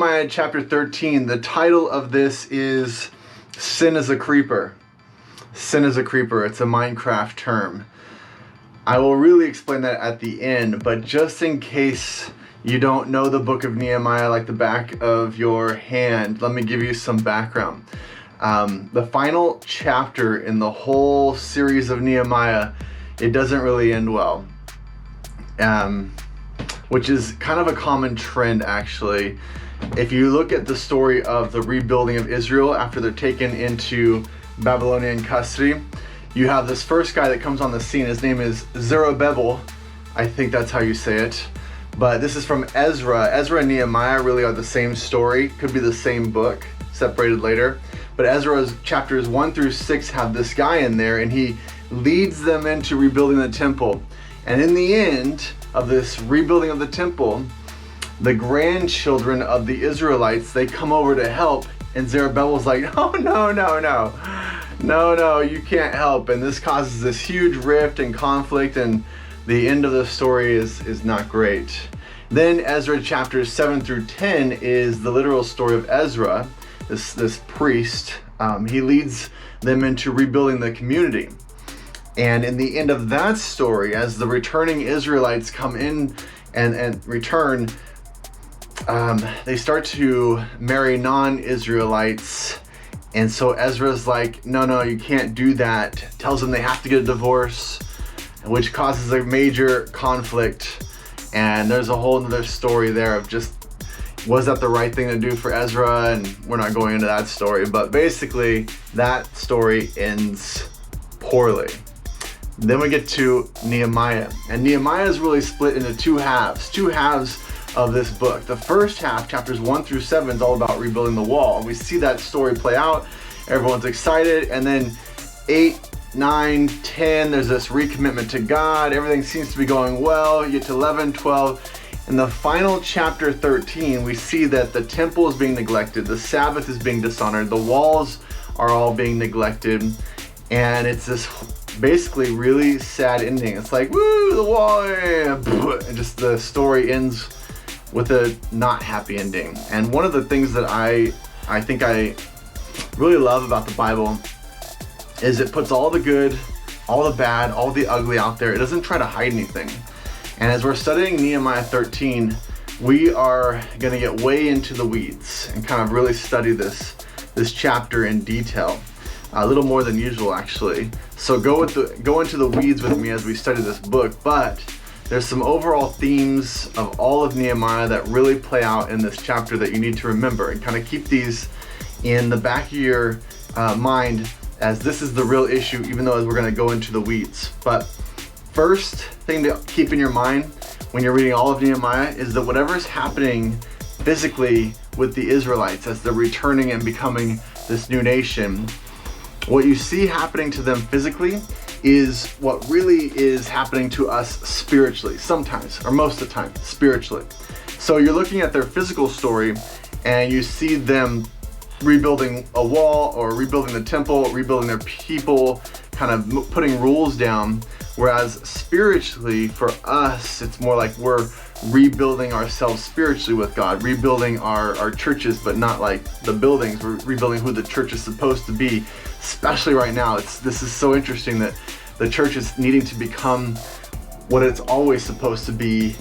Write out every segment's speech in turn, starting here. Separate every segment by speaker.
Speaker 1: Nehemiah chapter 13, the title of this is Sin is a Creeper. Sin is a creeper. It's a Minecraft term. I will really explain that at the end, but just in case you don't know the book of Nehemiah like the back of your hand, let me give you some background. The final chapter in the whole series of Nehemiah, it doesn't really end well. Which is kind of a common trend, actually. If you look at the story of the rebuilding of Israel after they're taken into Babylonian custody, you have this first guy that comes on the scene. His name is Zerubbabel. I think that's how you say it. But this is from Ezra. Ezra and Nehemiah really are the same story. Could be the same book, separated later. But Ezra's chapters 1 through 6 have this guy in there, and he leads them into rebuilding the temple. And in the end of this rebuilding of the temple, the grandchildren of the Israelites, they come over to help, and Zerubbabel's like, oh, no, you can't help. And this causes this huge rift and conflict, and the end of the story is not great. Then Ezra chapters 7 through 10 is the literal story of Ezra, this priest. He leads them into rebuilding the community. And in the end of that story, as the returning Israelites come in and return, they start to marry non-Israelites. And so Ezra's like, no, you can't do that. Tells them they have to get a divorce, which causes a major conflict. And there's a whole other story there of just, was that the right thing to do for Ezra? And we're not going into that story. But basically, that story ends poorly. Then we get to Nehemiah, and Nehemiah is really split into two halves of this book. The first half, chapters 1 through 7, is all about rebuilding the wall. We see that story play out. Everyone's excited. And then 8, 9, 10, there's this recommitment to God. Everything seems to be going well. You get to 11, 12. In the final chapter 13, we see that the temple is being neglected. The Sabbath is being dishonored. The walls are all being neglected. And it's this basically really sad ending. It's like, woo, the wall, and just the story ends with a not happy ending. And one of the things that I think I really love about the Bible is it puts all the good, all the bad, all the ugly out there. It doesn't try to hide anything. And as we're studying Nehemiah 13, we are going to get way into the weeds and kind of really study this chapter in detail. A little more than usual, actually. So go into the weeds with me as we study this book. But there's some overall themes of all of Nehemiah that really play out in this chapter that you need to remember, and kind of keep these in the back of your mind, as this is the real issue, even though as we're going to go into the weeds. But first thing to keep in your mind when you're reading all of Nehemiah is that whatever is happening physically with the Israelites as they're returning and becoming this new nation, what you see happening to them physically is what really is happening to us spiritually, sometimes, or most of the time, spiritually. So you're looking at their physical story, and you see them rebuilding a wall, or rebuilding the temple, rebuilding their people, kind of putting rules down. Whereas spiritually, for us, it's more like we're rebuilding ourselves spiritually with God, rebuilding our churches, but not like the buildings. We're rebuilding who the church is supposed to be. Especially right now, this is so interesting that the church is needing to become what it's always supposed to be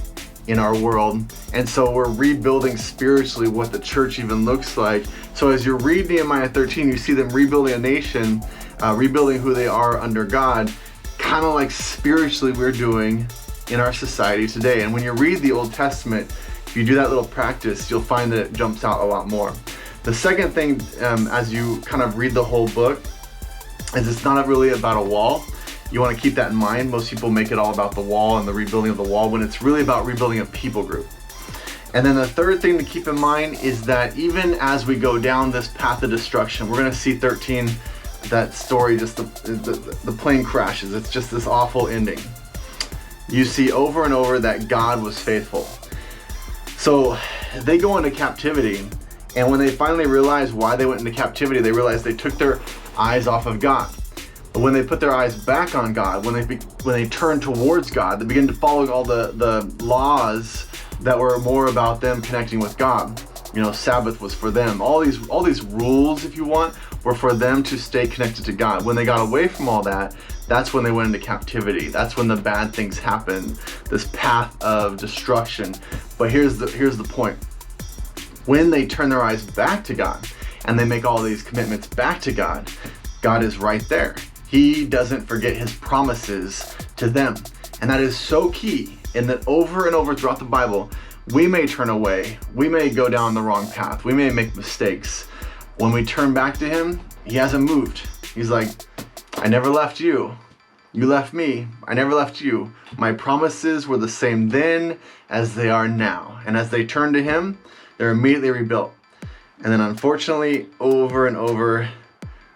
Speaker 1: in our world. And so we're rebuilding spiritually what the church even looks like. So as you read Nehemiah 13, you see them rebuilding a nation, rebuilding who they are under God, kind of like spiritually we're doing in our society today. And when you read the Old Testament, if you do that little practice, you'll find that it jumps out a lot more. The second thing, as you kind of read the whole book, is it's not really about a wall. You want to keep that in mind. Most people make it all about the wall and the rebuilding of the wall, when it's really about rebuilding a people group. And then the third thing to keep in mind is that even as we go down this path of destruction, we're going to see 13, that story, just the plane crashes. It's just this awful ending. You see over and over that God was faithful. So they go into captivity, and when they finally realize why they went into captivity, they realize they took their eyes off of God. But when they put their eyes back on God, when they turn towards God, they begin to follow all the laws that were more about them connecting with God. Sabbath was for them. All these rules, if you want, were for them to stay connected to God. When they got away from all that, that's when they went into captivity. That's when the bad things happened, this path of destruction. But here's the point. When they turn their eyes back to God and they make all these commitments back to God, God is right there. He doesn't forget his promises to them. And that is so key, in that over and over throughout the Bible, we may turn away, we may go down the wrong path, we may make mistakes. When we turn back to him, he hasn't moved. He's like, I never left you. You left me. I never left you. My promises were the same then as they are now. And as they turn to him, they're immediately rebuilt. And then unfortunately, over and over,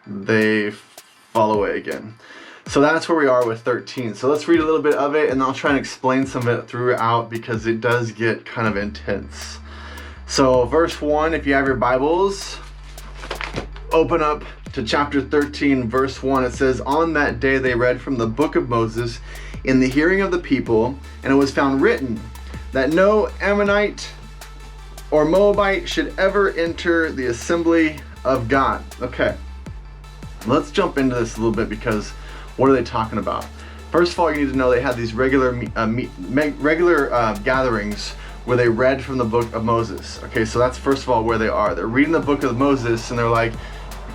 Speaker 1: they fall away again. So that's where we are with 13. So let's read a little bit of it, and I'll try and explain some of it throughout because it does get kind of intense. So verse 1, if you have your Bibles, open up to chapter 13, verse 1. It says, on that day they read from the book of Moses in the hearing of the people, and it was found written that no Ammonite or Moabite should ever enter the assembly of God. Okay, let's jump into this a little bit, because what are they talking about? First of all, you need to know they had these regular gatherings where they read from the book of Moses. Okay, so that's first of all where they are. They're reading the book of Moses, and they're like,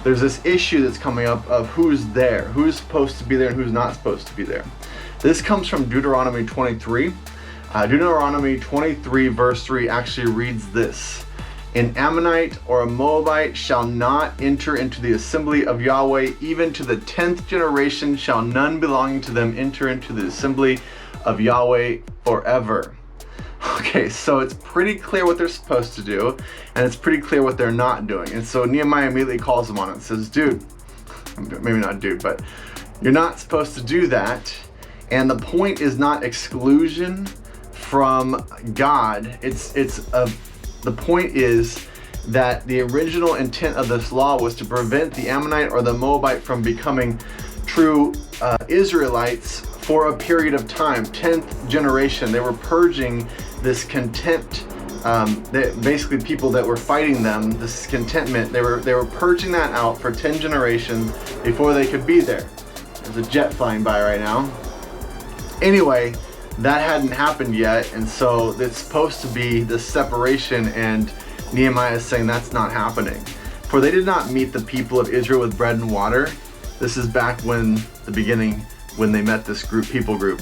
Speaker 1: there's this issue that's coming up of who's there, who's supposed to be there and who's not supposed to be there. This comes from Deuteronomy 23. Deuteronomy 23 verse 3 actually reads this: an Ammonite or a Moabite shall not enter into the assembly of Yahweh, even to the 10th generation shall none belonging to them enter into the assembly of Yahweh forever. Okay, so it's pretty clear what they're supposed to do, and it's pretty clear what they're not doing. And so Nehemiah immediately calls them on it and says, dude, maybe not dude, but you're not supposed to do that. And the point is not exclusion from God. The point is that the original intent of this law was to prevent the Ammonite or the Moabite from becoming true Israelites for a period of time, 10th generation. They were purging this contempt, basically people that were fighting them, this contentment, they were purging that out for 10 generations before they could be there. There's a jet flying by right now. Anyway, that hadn't happened yet, and so it's supposed to be this separation, and Nehemiah is saying that's not happening. For they did not meet the people of Israel with bread and water. This is back when the beginning, when they met this people group.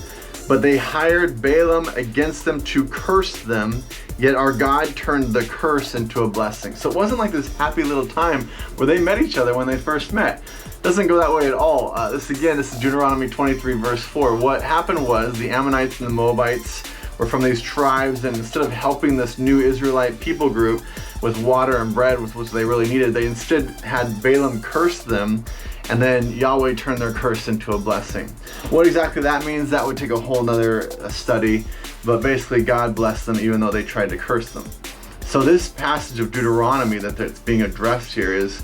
Speaker 1: But they hired Balaam against them to curse them, yet our God turned the curse into a blessing. So it wasn't like this happy little time where they met each other when they first met. Doesn't go that way at all. This is Deuteronomy 23 verse 4. What happened was the Ammonites and the Moabites were from these tribes, and instead of helping this new Israelite people group with water and bread, which they really needed, they instead had Balaam curse them, and then Yahweh turned their curse into a blessing. What exactly that means, that would take a whole nother study, but basically God blessed them even though they tried to curse them. So this passage of Deuteronomy that's being addressed here is,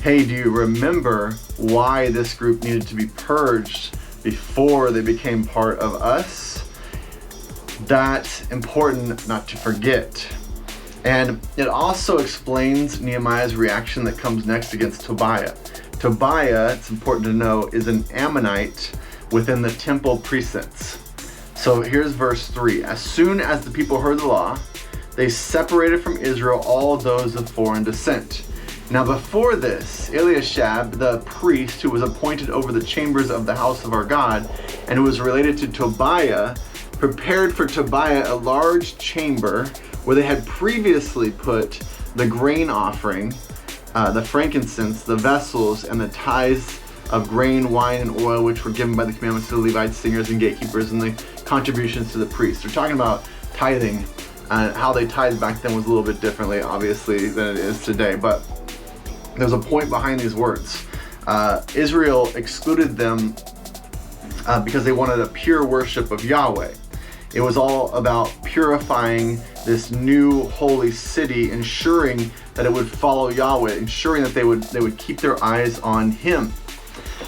Speaker 1: hey, do you remember why this group needed to be purged before they became part of us? That's important not to forget. And it also explains Nehemiah's reaction that comes next against Tobiah. Tobiah, it's important to know, is an Ammonite within the temple precincts. So here's verse 3. As soon as the people heard the law, they separated from Israel all those of foreign descent. Now before this, Eliashib, the priest who was appointed over the chambers of the house of our God, and who was related to Tobiah, prepared for Tobiah a large chamber where they had previously put the grain offering, the frankincense, the vessels, and the tithes of grain, wine, and oil, which were given by the commandments to the Levites, singers, and gatekeepers, and the contributions to the priests. They're talking about tithing, and how they tithed back then was a little bit differently, obviously, than it is today. But there's a point behind these words. Israel excluded them because they wanted a pure worship of Yahweh. It was all about purifying this new holy city, ensuring that it would follow Yahweh, ensuring that they would keep their eyes on Him.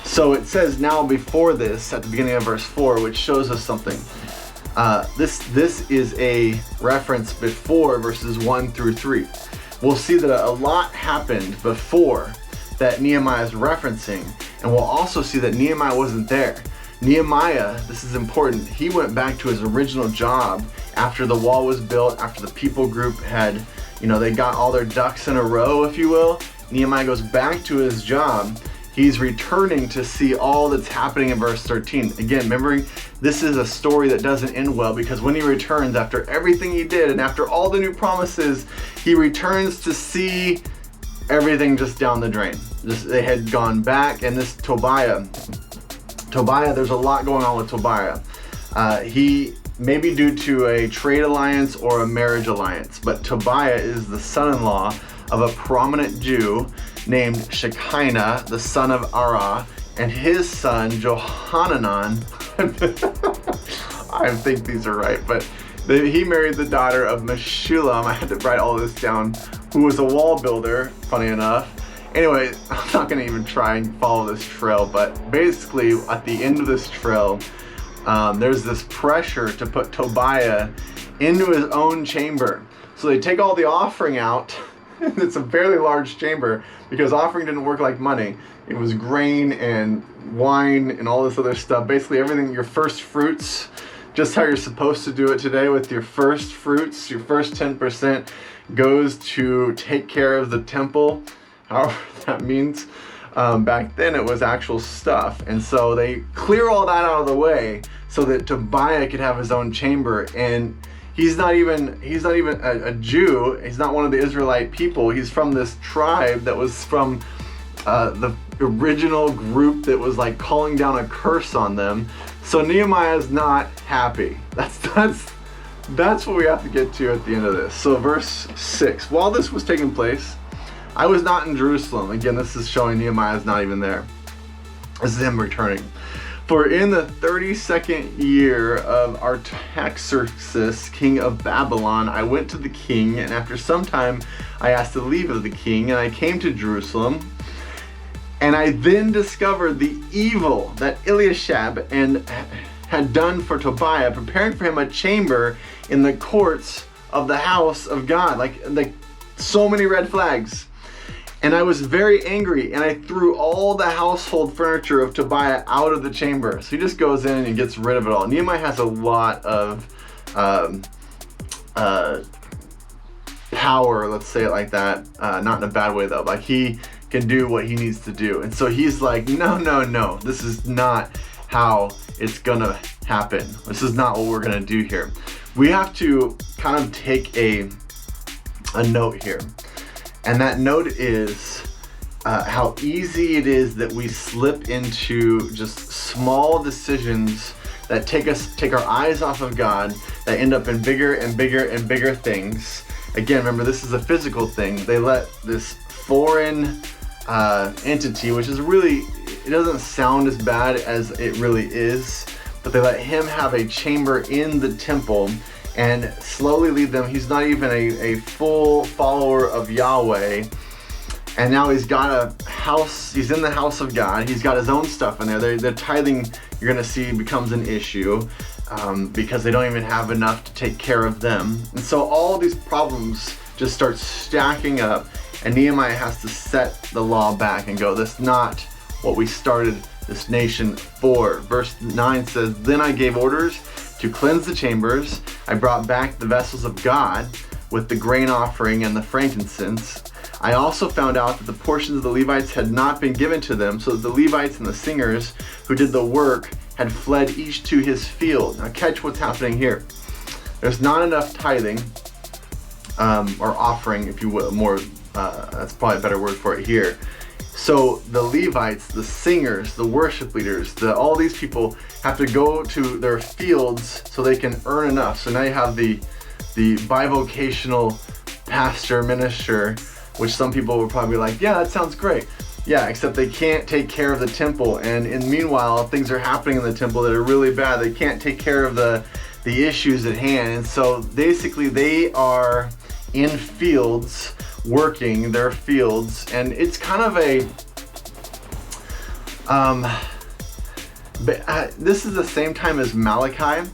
Speaker 1: So it says now before this, at the beginning of verse 4, which shows us something. This is a reference before verses 1 through 3. we'll see that a lot happened before that Nehemiah is referencing, and we'll also see that Nehemiah wasn't there. Nehemiah, this is important, he went back to his original job after the wall was built, after the people group had, they got all their ducks in a row, if you will. Nehemiah goes back to his job. He's returning to see all that's happening in verse 13. Again, remembering this is a story that doesn't end well, because when he returns after everything he did and after all the new promises, he returns to see everything just down the drain. They had gone back, and this Tobiah, there's a lot going on with Tobiah. He may be due to a trade alliance or a marriage alliance, but Tobiah is the son-in-law of a prominent Jew named Shekinah, the son of Arah, and his son Johanan. I think these are right, but he married the daughter of Meshullam. I had to write all this down, who was a wall builder, funny enough. Anyway, I'm not going to even try and follow this trail, but basically at the end of this trail, there's this pressure to put Tobiah into his own chamber. So they take all the offering out. It's a fairly large chamber, because offering didn't work like money. It was grain and wine and all this other stuff. Basically everything, your first fruits, just how you're supposed to do it today with your first fruits, your first 10% goes to take care of the temple, however that means. Back then it was actual stuff. And so they clear all that out of the way so that Tobiah could have his own chamber. And he's not even a Jew. He's not one of the Israelite people. He's from this tribe that was from the original group that was like calling down a curse on them. So Nehemiah is not happy. That's what we have to get to at the end of this. So verse 6, while this was taking place, I was not in Jerusalem. Again, this is showing Nehemiah is not even there. This is him returning. For in the 32nd year of Artaxerxes, king of Babylon, I went to the king, and after some time I asked the leave of the king, and I came to Jerusalem. And I then discovered the evil that Eliashib had done for Tobiah, preparing for him a chamber in the courts of the house of God. Like so many red flags. And I was very angry, and I threw all the household furniture of Tobiah out of the chamber. So he just goes in and gets rid of it all. Nehemiah has a lot of power, let's say it like that. Not in a bad way though. Like he can do what he needs to do. And so he's like, no, this is not how it's gonna happen. This is not what we're gonna do here. We have to kind of take a note here. And that note is how easy it is that we slip into just small decisions that take our eyes off of God, that end up in bigger and bigger and bigger things. Again, remember, this is a physical thing. They let this foreign entity, which is really, it doesn't sound as bad as it really is, but they let him have a chamber in the temple and slowly lead them. He's not even a full follower of Yahweh. And now he's got a house, he's in the house of God. He's got his own stuff in there. The tithing, you're gonna see, becomes an issue because they don't even have enough to take care of them. And so all these problems just start stacking up, and Nehemiah has to set the law back and go, that's not what we started this nation for. Verse 9 says, then I gave orders to cleanse the chambers. I brought back the vessels of God with the grain offering and the frankincense. I also found out that the portions of the Levites had not been given to them, so that the Levites and the singers who did the work had fled each to his field. Now catch what's happening here. There's not enough tithing, or offering, if you will, more, that's probably a better word for it here. So the Levites, the singers, the worship leaders, all these people have to go to their fields so they can earn enough. So now you have the bivocational pastor, minister, which some people would probably be like, yeah, that sounds great. Yeah, except they can't take care of the temple. And meanwhile, things are happening in the temple that are really bad. They can't take care of the issues at hand. And so basically they are in fields, working their fields. And it's kind of this is the same time as Malachi,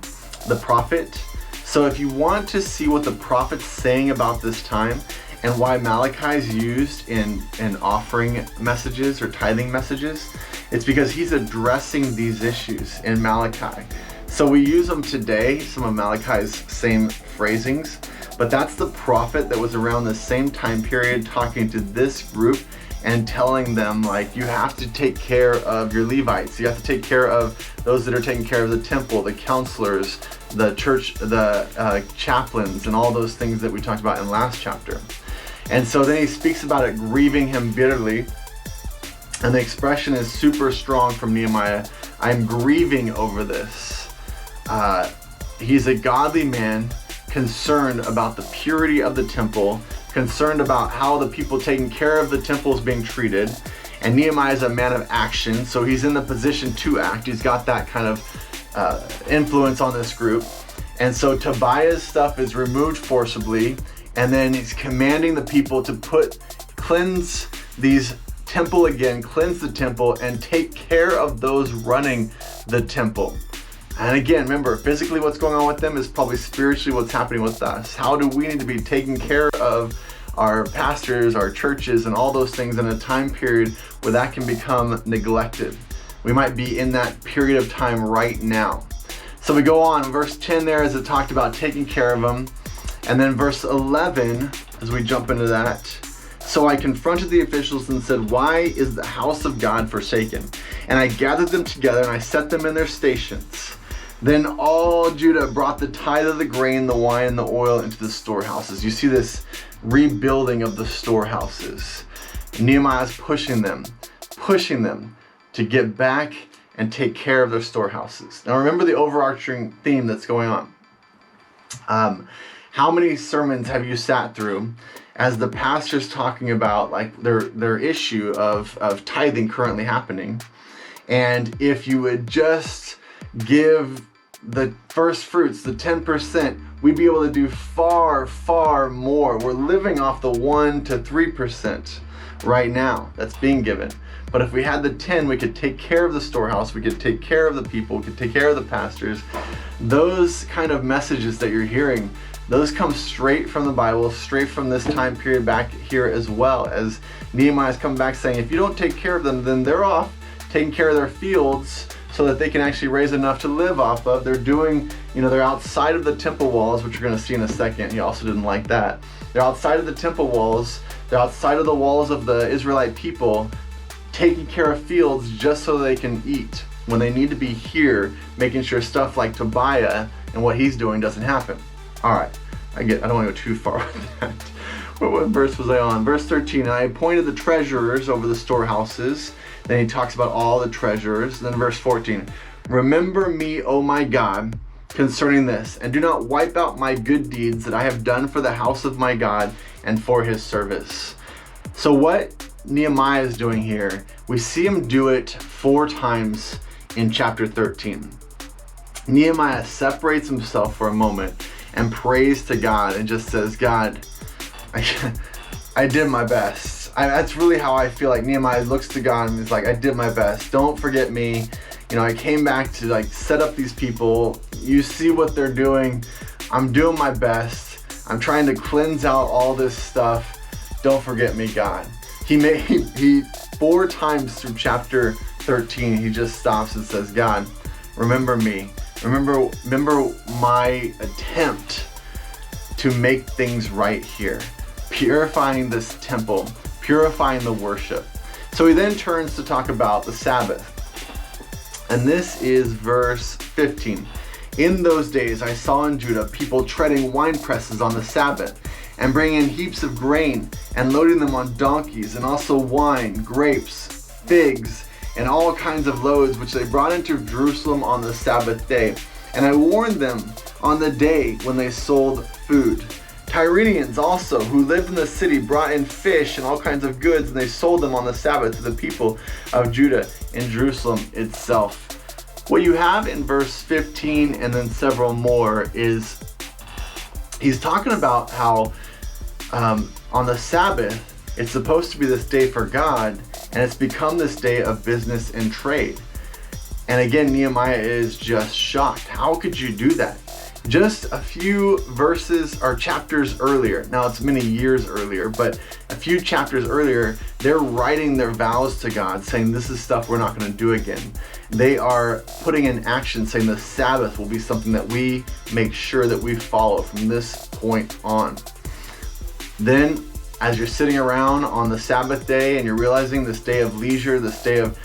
Speaker 1: the prophet. So if you want to see what the prophet's saying about this time, and why Malachi is used in offering messages or tithing messages. It's because he's addressing these issues in Malachi. So we use them today, some of Malachi's same phrasings, but that's the prophet that was around the same time period talking to this group and telling them, like, you have to take care of your Levites. You have to take care of those that are taking care of the temple, the counselors, the church, the chaplains, and all those things that we talked about in last chapter. And so then he speaks about it grieving him bitterly. And the expression is super strong from Nehemiah. I'm grieving over this. He's a godly man, concerned about the purity of the temple, concerned about how the people taking care of the temple is being treated. And Nehemiah is a man of action, so he's in the position to act. He's got that kind of influence on this group. And so Tobiah's stuff is removed forcibly, and then he's commanding the people to cleanse these temple again, cleanse the temple, and take care of those running the temple. And again, remember, physically what's going on with them is probably spiritually what's happening with us. How do we need to be taking care of our pastors, our churches, and all those things in a time period where that can become neglected? We might be in that period of time right now. So we go on, verse 10 there, as it talked about taking care of them. And then verse 11, as we jump into that. So I confronted the officials and said, why is the house of God forsaken? And I gathered them together and I set them in their stations. Then all Judah brought the tithe of the grain, the wine, and the oil into the storehouses. You see this rebuilding of the storehouses. Nehemiah is pushing them to get back and take care of their storehouses. Now remember the overarching theme that's going on. How many sermons have you sat through as the pastor's talking about like their issue of tithing currently happening? And if you would just give the first fruits, the 10%, we'd be able to do far, far more. We're living off the 1 to 3% right now that's being given. But if we had the 10, we could take care of the storehouse, we could take care of the people, we could take care of the pastors. Those kind of messages that you're hearing, those come straight from the Bible, straight from this time period back here, as well as Nehemiah's come back saying, if you don't take care of them, then they're off taking care of their fields so that they can actually raise enough to live off of. They're doing, they're outside of the temple walls, which you're going to see in a second. He also didn't like that. They're outside of the temple walls. They're outside of the walls of the Israelite people, taking care of fields just so they can eat when they need to be here, making sure stuff like Tobiah and what he's doing doesn't happen. All right, I don't want to go too far with that. What verse was I on? Verse 13, I appointed the treasurers over the storehouses. Then he talks about all the treasurers. Then verse 14, remember me, O my God, concerning this, and do not wipe out my good deeds that I have done for the house of my God and for his service. So what Nehemiah is doing here, we see him do it 4 times in chapter 13. Nehemiah separates himself for a moment and prays to God and just says, God, I did my best. That's really how I feel like Nehemiah looks to God and is like, I did my best. Don't forget me. I came back to set up these people. You see what they're doing. I'm doing my best. I'm trying to cleanse out all this stuff. Don't forget me, God. He 4 times through chapter 13, he just stops and says, God, remember me. Remember my attempt to make things right here. Purifying this temple, purifying the worship. So he then turns to talk about the Sabbath. And this is verse 15. In those days I saw in Judah people treading wine presses on the Sabbath and bringing in heaps of grain and loading them on donkeys, and also wine, grapes, figs, and all kinds of loads which they brought into Jerusalem on the Sabbath day. And I warned them on the day when they sold food. Tyrians also, who lived in the city, brought in fish and all kinds of goods, and they sold them on the Sabbath to the people of Judah in Jerusalem itself. What you have in verse 15 and then several more is he's talking about how on the Sabbath, it's supposed to be this day for God, and it's become this day of business and trade. And again, Nehemiah is just shocked. How could you do that? Just a few verses or chapters earlier, now it's many years earlier, but a few chapters earlier, they're writing their vows to God, saying this is stuff we're not going to do again. They are putting in action, saying the Sabbath will be something that we make sure that we follow from this point on. Then, as you're sitting around on the Sabbath day and you're realizing this day of leisure, this day of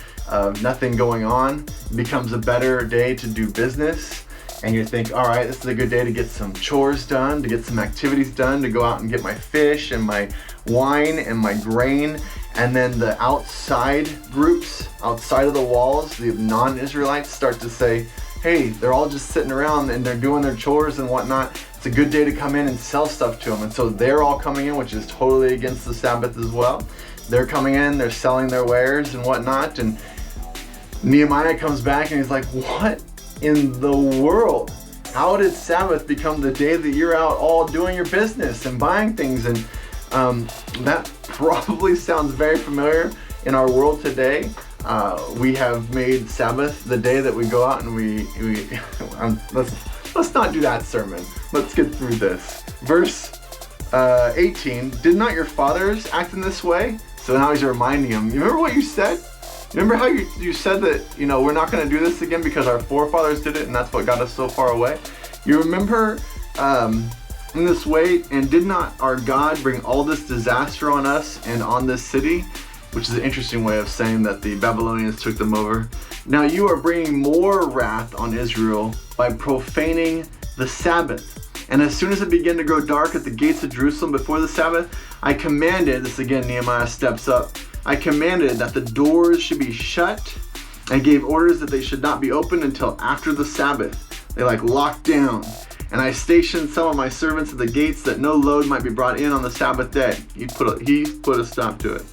Speaker 1: nothing going on, becomes a better day to do business. And you think, all right, this is a good day to get some chores done, to get some activities done, to go out and get my fish and my wine and my grain. And then the outside groups, outside of the walls, the non-Israelites start to say, hey, they're all just sitting around and they're doing their chores and whatnot. It's a good day to come in and sell stuff to them. And so they're all coming in, which is totally against the Sabbath as well. They're coming in, they're selling their wares and whatnot. And Nehemiah comes back and he's like, what in the world? How did Sabbath become the day that you're out all doing your business and buying things? And that probably sounds very familiar in our world today. We have made Sabbath the day that we go out and we let's not do that sermon. Let's get through this. Verse 18, did not your fathers act in this way? So now he's reminding him, you remember what you said? Remember how you said that, we're not going to do this again because our forefathers did it and that's what got us so far away? You remember in this way, and did not our God bring all this disaster on us and on this city? Which is an interesting way of saying that the Babylonians took them over. Now you are bringing more wrath on Israel by profaning the Sabbath. And as soon as it began to grow dark at the gates of Jerusalem before the Sabbath, I commanded, this again Nehemiah steps up, I commanded that the doors should be shut and gave orders that they should not be opened until after the Sabbath. They locked down. And I stationed some of my servants at the gates that no load might be brought in on the Sabbath day. He put a stop to it.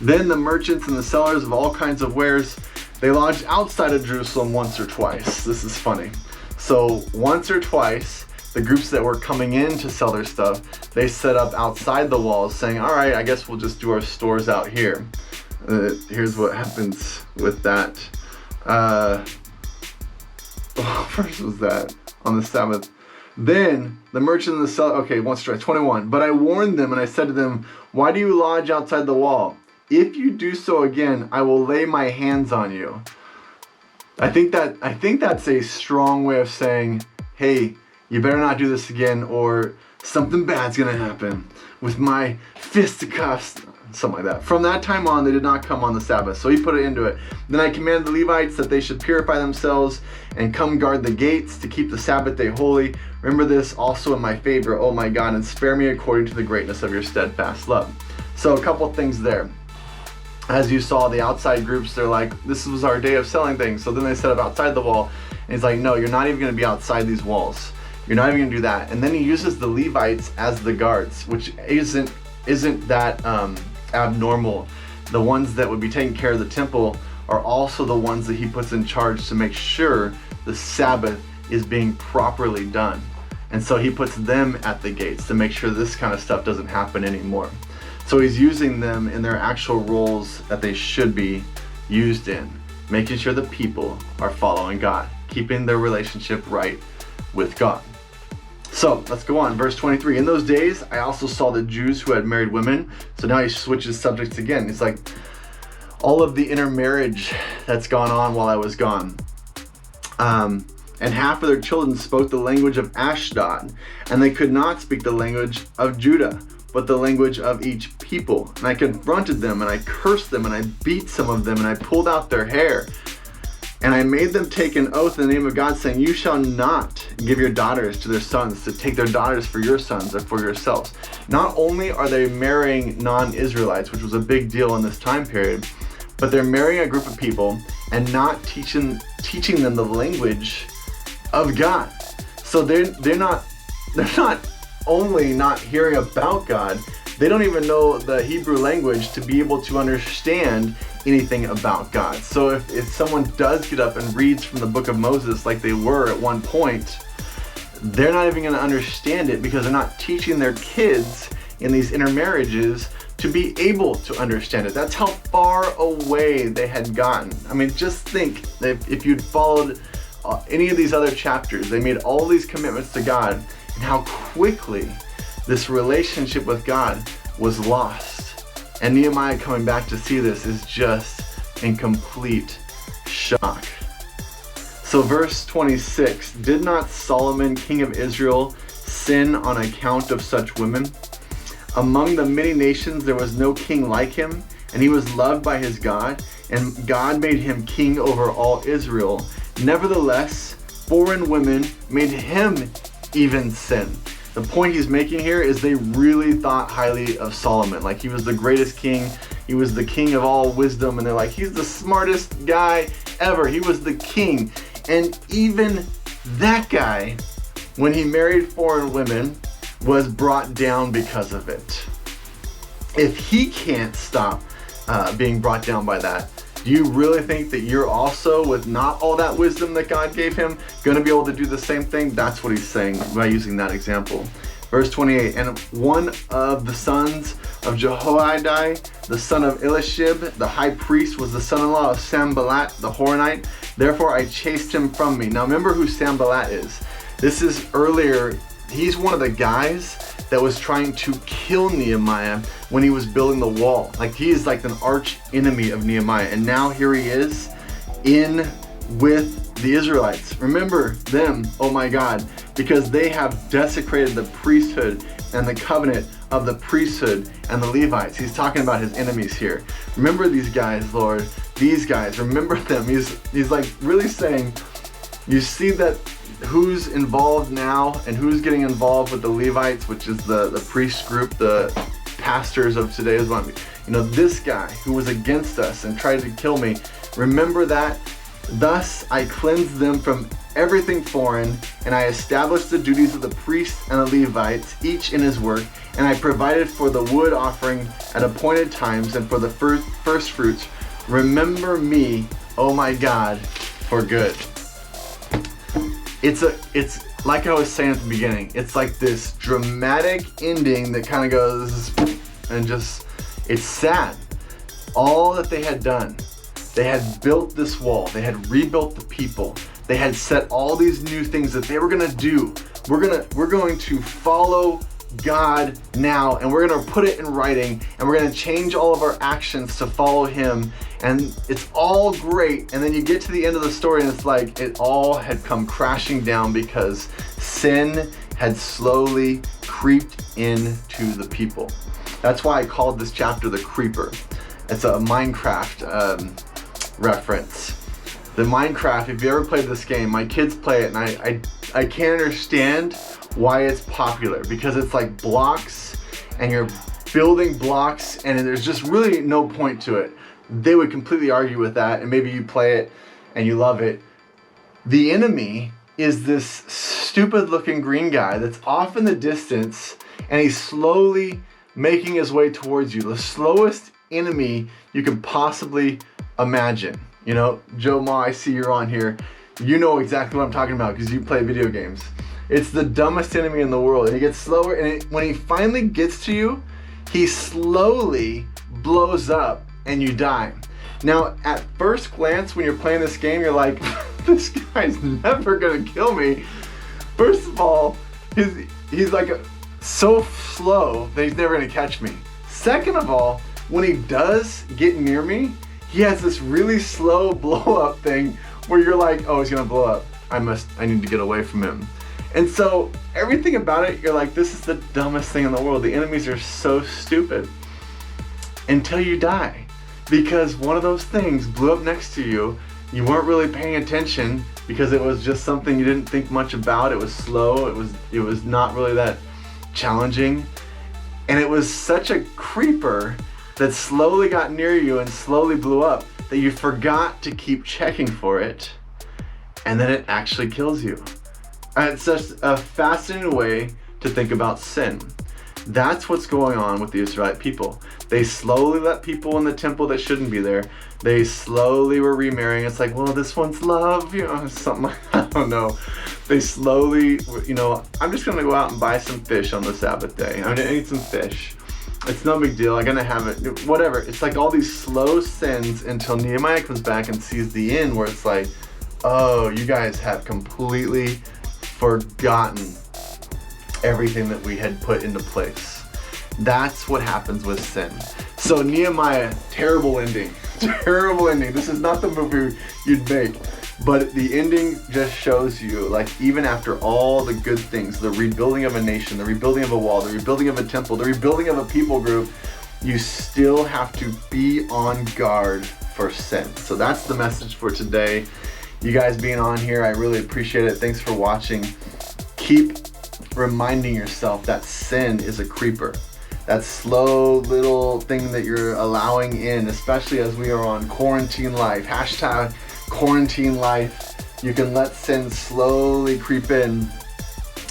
Speaker 1: Then the merchants and the sellers of all kinds of wares, they lodged outside of Jerusalem once or twice. This is funny. So once or twice, the groups that were coming in to sell their stuff, they set up outside the walls saying, all right, I guess we'll just do our stores out here. Here's what happens with that. First was that on the Sabbath. Then the merchant and the seller, okay, once or twice, 21. But I warned them and I said to them, why do you lodge outside the wall? If you do so again, I will lay my hands on you. I think that's a strong way of saying, hey, you better not do this again or something bad's gonna happen with my fisticuffs, something like that. From that time on, they did not come on the Sabbath. So he put it into it. Then I commanded the Levites that they should purify themselves and come guard the gates to keep the Sabbath day holy. Remember this also in my favor, oh my God, and spare me according to the greatness of your steadfast love. So a couple things there. As you saw, the outside groups, they're like, this was our day of selling things. So then they set up outside the wall. And he's like, no, you're not even going to be outside these walls. You're not even going to do that. And then he uses the Levites as the guards, which isn't that abnormal. The ones that would be taking care of the temple are also the ones that he puts in charge to make sure the Sabbath is being properly done. And so he puts them at the gates to make sure this kind of stuff doesn't happen anymore. So he's using them in their actual roles that they should be used in, making sure the people are following God, keeping their relationship right with God. So let's go on, verse 23. In those days, I also saw the Jews who had married women. So now he switches subjects again. It's like all of the intermarriage that's gone on while I was gone. And half of their children spoke the language of Ashdod, and they could not speak the language of Judah, but the language of each people. And I confronted them, and I cursed them, and I beat some of them, and I pulled out their hair. And I made them take an oath in the name of God, saying, you shall not give your daughters to their sons, to take their daughters for your sons or for yourselves. Not only are they marrying non-Israelites, which was a big deal in this time period, but they're marrying a group of people and not teaching them the language of God. So they're not only not hearing about God, they don't even know the Hebrew language to be able to understand anything about God. So if someone does get up and reads from the book of Moses like they were at one point, they're not even going to understand it because they're not teaching their kids in these intermarriages to be able to understand it. That's how far away they had gotten. I mean, just think if you'd followed any of these other chapters. They made all these commitments to God, and how quickly this relationship with God was lost. And Nehemiah coming back to see this is just in complete shock. So verse 26, did not Solomon, king of Israel, sin on account of such women? Among the many nations there was no king like him, and he was loved by his God, and God made him king over all Israel. Nevertheless, foreign women made him even sin. The point he's making here is they really thought highly of Solomon. Like he was the greatest king. He was the king of all wisdom. And they're like, he's the smartest guy ever. He was the king. And even that guy, when he married foreign women, was brought down because of it. If he can't stop being brought down by that, do you really think that you're also, with not all that wisdom that God gave him, going to be able to do the same thing? That's what he's saying by using that example. Verse 28, and one of the sons of Jehoiada, the son of Elishib, the high priest, was the son-in-law of Sanballat the Horonite. Therefore I chased him from me. Now remember who Sanballat is. This is earlier. He's one of the guys that was trying to kill Nehemiah when he was building the wall. Like he is like an arch enemy of Nehemiah. And now here he is in with the Israelites. Remember them, oh my God, because they have desecrated the priesthood and the covenant of the priesthood and the Levites. He's talking about his enemies here. Remember these guys, Lord. These guys, remember them. He's like really saying, you see that who's involved now and who's getting involved with the Levites, which is the priest group, the pastors of today is what this guy who was against us and tried to kill me. Remember that. Thus I cleansed them from everything foreign, and I established the duties of the priests and the Levites, each in his work, and I provided for the wood offering at appointed times and for the first fruits. Remember me, oh my God, for good. It's like I was saying at the beginning, it's like this dramatic ending that kind of goes and just, it's sad. All that they had done, they had built this wall, they had rebuilt the people, they had set all these new things that they were gonna do. We're going to follow God now, and we're gonna put it in writing, and we're gonna change all of our actions to follow him, and it's all great. And then you get to the end of the story and it's like it all had come crashing down because sin had slowly creeped into the people. That's why I called this chapter the Creeper. It's a Minecraft reference. The Minecraft, if you ever played this game, my kids play it, and I can't understand why it's popular, because it's like blocks and you're building blocks and there's just really no point to it. They would completely argue with that, and maybe you play it and you love it. The enemy is this stupid looking green guy that's off in the distance, and he's slowly making his way towards you. The slowest enemy you can possibly imagine. Joe Ma, I see you're on here. You know exactly what I'm talking about because you play video games. It's the dumbest enemy in the world, and he gets slower, and when he finally gets to you, he slowly blows up and you die. Now, at first glance, when you're playing this game, you're like, this guy's never gonna kill me. First of all, he's like so slow that he's never gonna catch me. Second of all, when he does get near me, he has this really slow blow up thing where you're like, oh, he's gonna blow up. I need to get away from him. And so everything about it, you're like, this is the dumbest thing in the world. The enemies are so stupid until you die. Because one of those things blew up next to you. You weren't really paying attention because it was just something you didn't think much about. It was slow. It was not really that challenging. And it was such a creeper that slowly got near you and slowly blew up that you forgot to keep checking for it. And then it actually kills you. And it's just a fascinating way to think about sin. That's what's going on with the Israelite people. They slowly let people in the temple that shouldn't be there. They slowly were remarrying. It's like, well, this one's love, something like, I don't know. They slowly, I'm just gonna go out and buy some fish on the Sabbath day. I'm gonna eat some fish. It's no big deal. I'm gonna have it, whatever. It's like all these slow sins until Nehemiah comes back and sees the end where it's like, oh, you guys have completely forgotten everything that we had put into place. That's what happens with sin. So Nehemiah, terrible ending. Terrible ending. This is not the movie you'd make. But the ending just shows you, like, even after all the good things, the rebuilding of a nation, the rebuilding of a wall, the rebuilding of a temple, the rebuilding of a people group, you still have to be on guard for sin. So that's the message for today. You guys being on here, I really appreciate it. Thanks for watching. Keep reminding yourself that sin is a creeper. That slow little thing that you're allowing in, especially as we are on quarantine life. Hashtag quarantine life. You can let sin slowly creep in,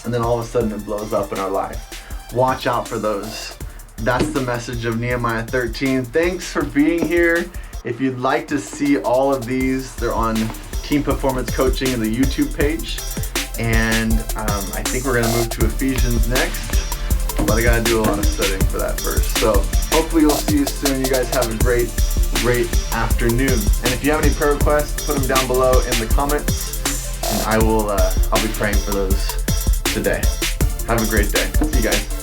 Speaker 1: and then all of a sudden it blows up in our life. Watch out for those. That's the message of Nehemiah 13. Thanks for being here. If you'd like to see all of these, they're on Team Performance Coaching and the YouTube page. And I think we're going to move to Ephesians next, but I got to do a lot of studying for that first. So hopefully you'll see you soon. You guys have a great afternoon. And if you have any prayer requests, put them down below in the comments, and I'll be praying for those today. Have a great day. See you guys.